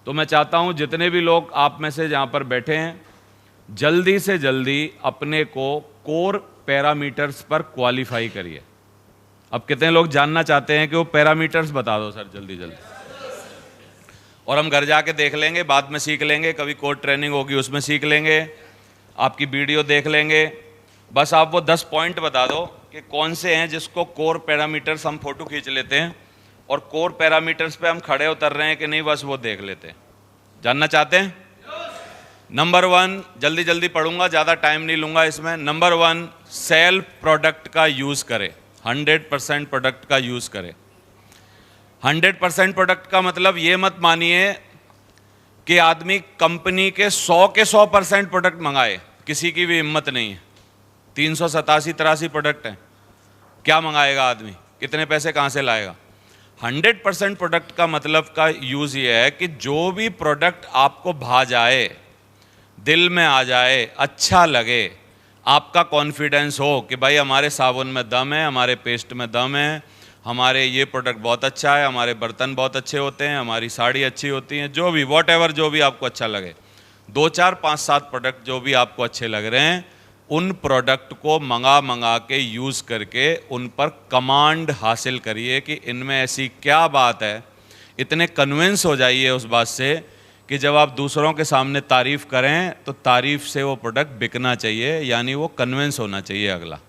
तो मैं चाहता हूं जितने भी लोग आप में से जहां पर बैठे हैं, जल्दी से जल्दी अपने को कोर पैरामीटर्स पर क्वालिफाई करिए। अब कितने लोग जानना चाहते हैं कि वो पैरामीटर्स बता दो सर जल्दी जल्दी, और हम घर जाके देख लेंगे, बाद में सीख लेंगे, कभी कोर ट्रेनिंग होगी उसमें सीख लेंगे, आपकी वीडियो देख लेंगे। बस आप वो 10 पॉइंट बता दो कि कौन से हैं जिसको कोर पैरामीटर्स, हम फोटो खींच लेते हैं और कोर पैरामीटर्स पे हम खड़े उतर रहे हैं कि नहीं, बस वो देख लेते हैं। जानना चाहते हैं? नंबर 1, जल्दी जल्दी पढ़ूंगा, ज़्यादा टाइम नहीं लूंगा इसमें। नंबर 1, सेल्फ प्रोडक्ट का यूज़ करें, 100% प्रोडक्ट का यूज़ करें। 100% प्रोडक्ट का मतलब ये मत मानिए कि आदमी कंपनी के 100% प्रोडक्ट मंगाए, किसी की भी हिम्मत नहीं है। 387-83 प्रोडक्ट हैं, क्या मंगाएगा आदमी, कितने पैसे कहाँ से लाएगा? 100% प्रोडक्ट का मतलब का यूज़ ये है कि जो भी प्रोडक्ट आपको भा जाए, दिल में आ जाए, अच्छा लगे, आपका कॉन्फिडेंस हो कि भाई हमारे साबुन में दम है, हमारे पेस्ट में दम है, हमारे ये प्रोडक्ट बहुत अच्छा है, हमारे बर्तन बहुत अच्छे होते हैं, हमारी साड़ी अच्छी होती है, जो भी वॉट जो भी आपको अच्छा लगे, 2, 4, 5, 7 प्रोडक्ट जो भी आपको अच्छे लग रहे हैं, उन प्रोडक्ट को मंगा के यूज़ करके उन पर कमांड हासिल करिए कि इनमें ऐसी क्या बात है। इतने कन्विंस हो जाइए उस बात से कि जब आप दूसरों के सामने तारीफ़ करें तो तारीफ़ से वो प्रोडक्ट बिकना चाहिए, यानी वो कन्विंस होना चाहिए अगला।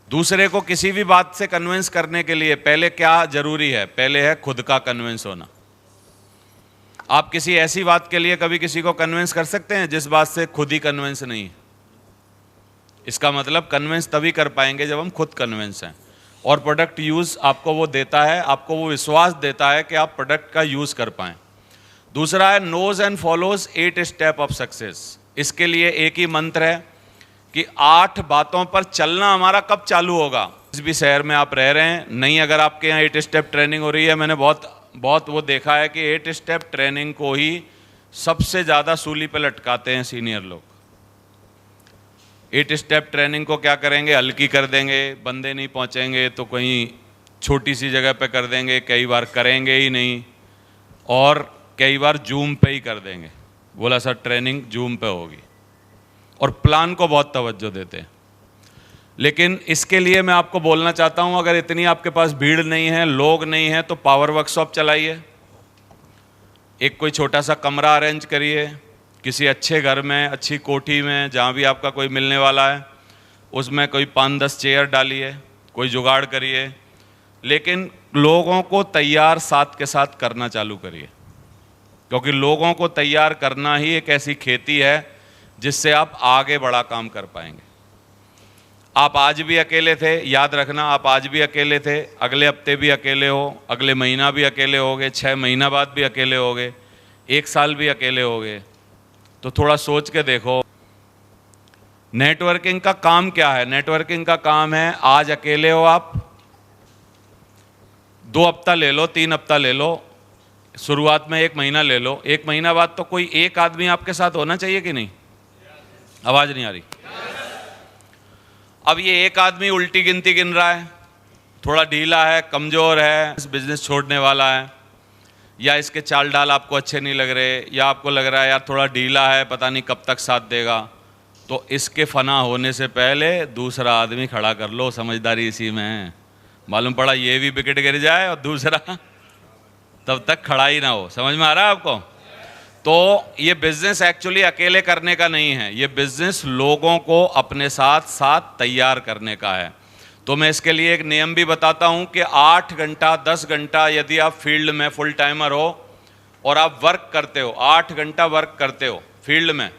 दूसरे को किसी भी बात से कन्विंस करने के लिए पहले क्या ज़रूरी है? पहले है खुद का कन्विंस होना। आप किसी ऐसी बात के लिए कभी किसी को कन्विंस कर सकते हैं जिस बात से खुद ही कन्विंस नहीं है? इसका मतलब कन्विंस तभी कर पाएंगे जब हम खुद कन्विंस हैं। और प्रोडक्ट यूज़ आपको वो देता है, आपको वो विश्वास देता है कि आप प्रोडक्ट का यूज़ कर पाएँ। दूसरा है knows and follows 8 step of success. इसके लिए एक ही मंत्र है कि 8 बातों पर चलना हमारा कब चालू होगा। जिस भी शहर में आप रह रहे हैं, नहीं अगर आपके यहाँ 8 स्टेप ट्रेनिंग हो रही है, मैंने बहुत वो देखा है कि 8 स्टेप ट्रेनिंग को ही सबसे ज़्यादा सूली पे लटकाते हैं सीनियर लोग। 8 स्टेप ट्रेनिंग को क्या करेंगे, हल्की कर देंगे, बंदे नहीं पहुँचेंगे तो कहीं छोटी सी जगह पे कर देंगे, कई बार करेंगे ही नहीं, और कई बार जूम पे ही कर देंगे। बोला सर ट्रेनिंग जूम पे होगी, और प्लान को बहुत तवज्जो देते हैं। लेकिन इसके लिए मैं आपको बोलना चाहता हूं, अगर इतनी आपके पास भीड़ नहीं है, लोग नहीं है, तो पावर वर्कशॉप चलाइए। एक कोई छोटा सा कमरा अरेंज करिए किसी अच्छे घर में, अच्छी कोठी में, जहां भी आपका कोई मिलने वाला है, उसमें कोई 5-10 चेयर डालिए, कोई जुगाड़ करिए, लेकिन लोगों को तैयार साथ के साथ करना चालू करिए, क्योंकि लोगों को तैयार करना ही एक ऐसी खेती है जिससे आप आगे बड़ा काम कर पाएंगे। आप आज भी अकेले थे, याद रखना, आप आज भी अकेले थे, अगले हफ्ते भी अकेले हो, अगले महीना भी अकेले होगे, 6 महीना बाद भी अकेले होगे, 1 साल भी अकेले होगे। तो थोड़ा सोच के देखो, नेटवर्किंग का काम क्या है? नेटवर्किंग का काम है, आज अकेले हो आप, 2 हफ्ता ले लो, 3 हफ्ता ले लो, शुरुआत में 1 महीना ले लो, 1 महीना बाद तो कोई एक आदमी आपके साथ होना चाहिए कि नहीं? आवाज नहीं आ रही। अब ये एक आदमी उल्टी गिनती गिन रहा है, थोड़ा ढीला है, कमजोर है, इस बिजनेस छोड़ने वाला है, या इसके चाल डाल आपको अच्छे नहीं लग रहे, या आपको लग रहा है यार थोड़ा ढीला है, पता नहीं कब तक साथ देगा, तो इसके फना होने से पहले दूसरा आदमी खड़ा कर लो। समझदारी इसी में है। मालूम पड़ा ये भी विकेट गिर जाए और दूसरा तब तक खड़ा ही ना हो। समझ में आ रहा है आपको? तो ये बिजनेस एक्चुअली अकेले करने का नहीं है, ये बिजनेस लोगों को अपने साथ साथ तैयार करने का है। तो मैं इसके लिए एक नियम भी बताता हूं कि 8 घंटा 10 घंटा यदि आप फील्ड में फुल टाइमर हो और आप वर्क करते हो, 8 घंटा वर्क करते हो फील्ड में,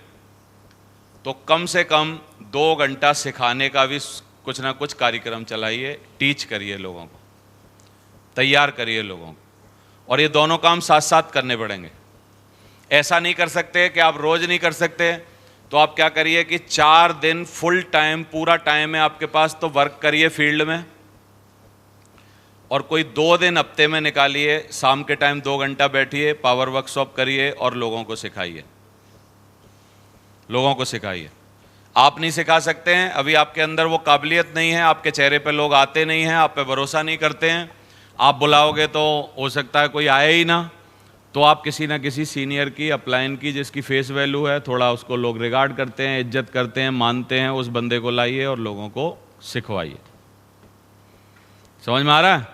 तो कम से कम 2 घंटा सिखाने का भी कुछ ना कुछ कार्यक्रम चलाइए, टीच करिए लोगों को, तैयार करिए लोगों को। और ये दोनों काम साथ साथ करने पड़ेंगे। ऐसा नहीं कर सकते कि आप रोज नहीं कर सकते, तो आप क्या करिए कि 4 दिन फुल टाइम, पूरा टाइम है आपके पास, तो वर्क करिए फील्ड में, और कोई 2 दिन हफ्ते में निकालिए, शाम के टाइम 2 घंटा बैठिए, पावर वर्कशॉप करिए और लोगों को सिखाइए। लोगों को सिखाइए। आप नहीं सिखा सकते हैं, अभी आपके अंदर वो काबिलियत नहीं है, आपके चेहरे पे लोग आते नहीं हैं, आप पे भरोसा नहीं करते हैं, आप बुलाओगे तो हो सकता है कोई आए ही ना, तो आप किसी ना किसी सीनियर की, अपलाइन की, जिसकी फेस वैल्यू है, थोड़ा उसको लोग रिगार्ड करते हैं, इज्जत करते हैं, मानते हैं, उस बंदे को लाइए और लोगों को सिखवाइए। समझ में आ रहा है?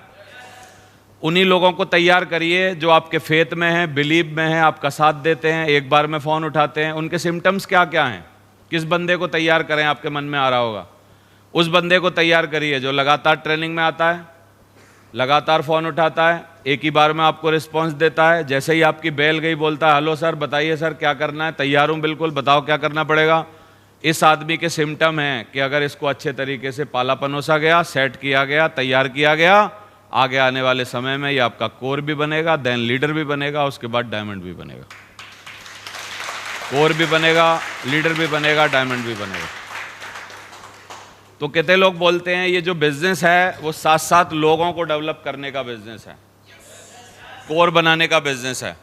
उन्हीं लोगों को तैयार करिए जो आपके फेथ में हैं, बिलीव में हैं, आपका साथ देते हैं, एक बार में फ़ोन उठाते हैं। उनके सिम्टम्स क्या क्या हैं, किस बंदे को तैयार करें, आपके मन में आ रहा होगा। उस बंदे को तैयार करिए जो लगातार ट्रेनिंग में आता है, लगातार फ़ोन उठाता है, एक ही बार में आपको रिस्पॉन्स देता है, जैसे ही आपकी बेल गई बोलता है हेलो सर, बताइए सर क्या करना है, तैयार हूँ बिल्कुल, बताओ क्या करना पड़ेगा। इस आदमी के सिम्टम हैं कि अगर इसको अच्छे तरीके से पाला पनोसा गया, सेट किया गया, तैयार किया गया, आगे आने वाले समय में ये आपका कोर भी बनेगा, देन लीडर भी बनेगा, उसके बाद डायमंड भी बनेगा। कोर भी बनेगा, लीडर भी बनेगा, डायमंड भी बनेगा। तो कितने लोग बोलते हैं ये जो बिजनेस है वो साथ साथ लोगों को डेवलप करने का बिजनेस है, कोर बनाने का बिजनेस है।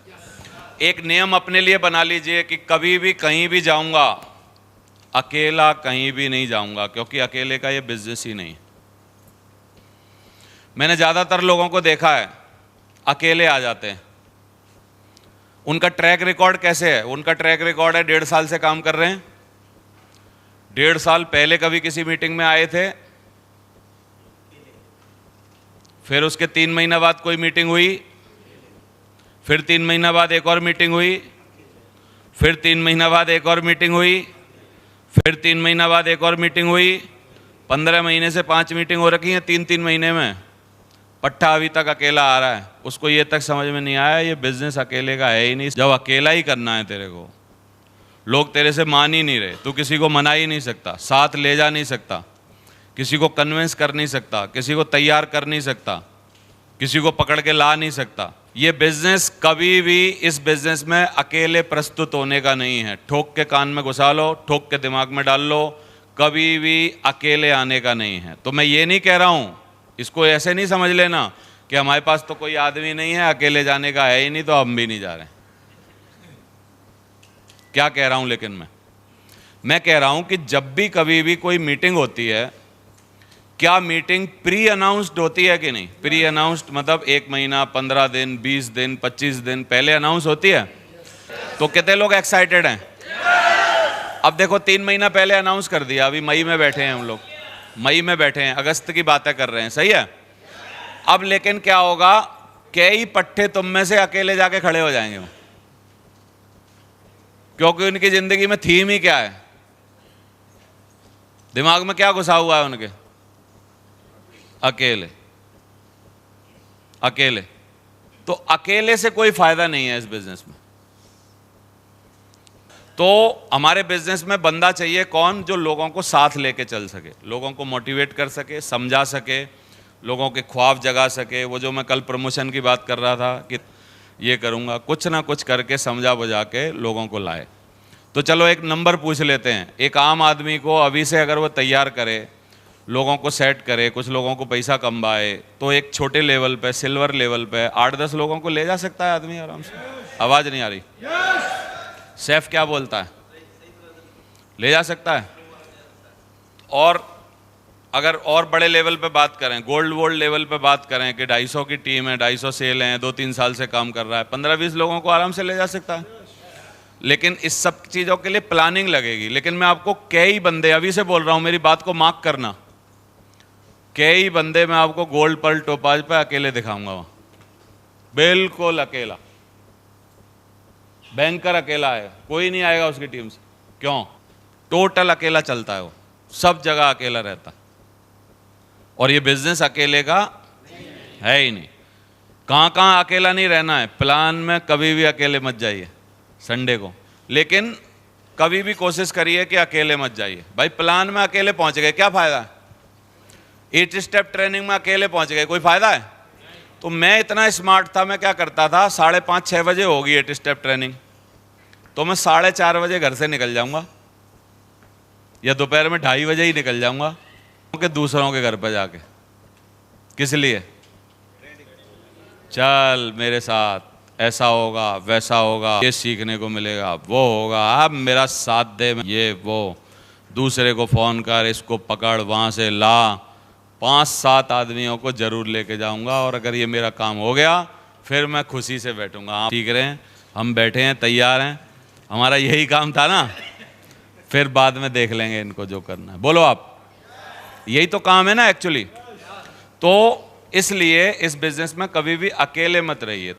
एक नियम अपने लिए बना लीजिए कि कभी भी कहीं भी जाऊंगा, अकेला कहीं भी नहीं जाऊंगा, क्योंकि अकेले का ये बिजनेस ही नहीं। मैंने ज़्यादातर लोगों को देखा है अकेले आ जाते हैं। उनका ट्रैक रिकॉर्ड कैसे है? उनका ट्रैक रिकॉर्ड है 1.5 साल से काम कर रहे हैं, 1.5 साल पहले कभी किसी मीटिंग में आए थे, फिर उसके 3 महीना बाद कोई मीटिंग हुई, फिर 3 महीना बाद एक और मीटिंग हुई, फिर 3 महीना बाद एक और मीटिंग हुई, फिर 3 महीना बाद एक और मीटिंग हुई। 15 महीने से 5 मीटिंग हो रखी हैं 3-3 महीने में। पट्टा अभी तक अकेला आ रहा है। उसको ये तक समझ में नहीं आया ये बिजनेस अकेले का है ही नहीं। जब अकेला ही करना है तेरे को, लोग तेरे से मान ही नहीं रहे, तू किसी को मना ही नहीं सकता, साथ ले जा नहीं सकता, किसी को कन्विंस कर नहीं सकता, किसी को तैयार कर नहीं सकता, किसी को पकड़ के ला नहीं सकता। ये बिजनेस कभी भी इस बिजनेस में अकेले प्रस्तुत होने का नहीं है। ठोक के कान में घुसा लो, ठोक के दिमाग में डाल लो, कभी भी अकेले आने का नहीं है। तो मैं ये नहीं कह रहा हूँ, इसको ऐसे नहीं समझ लेना कि हमारे पास तो कोई आदमी नहीं है, अकेले जाने का है ही नहीं, तो हम भी नहीं जा रहे। क्या कह रहा हूं? लेकिन मैं कह रहा हूं कि जब भी कभी भी कोई मीटिंग होती है, क्या मीटिंग प्री अनाउंस्ड होती है कि नहीं? प्री अनाउंस्ड मतलब 1 महीना, 15 दिन, 20 दिन, 25 दिन पहले अनाउंस होती है। तो कितने लोग एक्साइटेड हैं? अब देखो 3 महीना पहले अनाउंस कर दिया, अभी मई में बैठे हैं हम लोग, मई में बैठे हैं, अगस्त की बातें कर रहे हैं, सही है। अब लेकिन क्या होगा, कई पट्टे तुम में से अकेले जाके खड़े हो जाएंगे, क्योंकि उनकी जिंदगी में थीम ही क्या है, दिमाग में क्या घुसा हुआ है उनके? अकेले। अकेले। तो अकेले से कोई फायदा नहीं है इस बिजनेस में। तो हमारे बिजनेस में बंदा चाहिए कौन? जो लोगों को साथ लेके चल सके, लोगों को मोटिवेट कर सके, समझा सके, लोगों के ख्वाब जगा सके। वो जो मैं कल प्रमोशन की बात कर रहा था कि ये करूँगा, कुछ ना कुछ करके समझा बुझा के लोगों को लाए। तो चलो एक नंबर पूछ लेते हैं। एक आम आदमी को अभी से अगर वो तैयार करे, लोगों को सेट करे, कुछ लोगों को पैसा कमाए, तो एक छोटे लेवल पे, सिल्वर लेवल पे 8-10 लोगों को ले जा सकता है आदमी आराम से। आवाज़ नहीं आ रही? सैफ क्या बोलता है? ले जा सकता है। और अगर और बड़े लेवल पे बात करें, गोल्ड लेवल पे बात करें कि 250 की टीम है, 250 सेल हैं, 2-3 साल से काम कर रहा है, 15-20 लोगों को आराम से ले जा सकता है। लेकिन इस सब चीज़ों के लिए प्लानिंग लगेगी। लेकिन मैं आपको कई बंदे, अभी से बोल रहा हूँ, मेरी बात को मार्क करना, कई बंदे मैं आपको गोल्ड पर्ल टोपाज पे अकेले दिखाऊंगा, वहाँ बिल्कुल अकेला। बैंकर अकेला है, कोई नहीं आएगा उसकी टीम से। क्यों? टोटल अकेला चलता है, वो सब जगह अकेला रहता है। और ये बिजनेस अकेले का है ही नहीं। कहाँ कहाँ अकेला नहीं रहना है। प्लान में कभी भी अकेले मत जाइए संडे को, लेकिन कभी भी कोशिश करिए कि अकेले मत जाइए। भाई प्लान में अकेले पहुंच गए, क्या फायदा है? 8 स्टेप ट्रेनिंग में अकेले पहुंच गए, कोई फायदा है? तो मैं इतना स्मार्ट था, मैं क्या करता था, 5:30-6 बजे होगी 8 स्टेप ट्रेनिंग, तो मैं 4:30 बजे घर से निकल जाऊंगा, या दोपहर में 2:30 बजे ही निकल जाऊंगा कि दूसरों के घर पर जाके। किस लिए? चल मेरे साथ, ऐसा होगा, वैसा होगा, ये सीखने को मिलेगा, वो होगा, अब मेरा साथ दे, ये वो, दूसरे को फ़ोन कर, इसको पकड़, वहाँ से ला। 5-7 आदमियों को ज़रूर लेके जाऊंगा, और अगर ये मेरा काम हो गया फिर मैं खुशी से बैठूंगा। हाँ ठीक रहे, हम बैठे हैं, तैयार हैं, हमारा यही काम था ना, फिर बाद में देख लेंगे इनको जो करना है। बोलो आप, यही तो काम है ना एक्चुअली। तो इसलिए इस बिजनेस में कभी भी अकेले मत रहिए।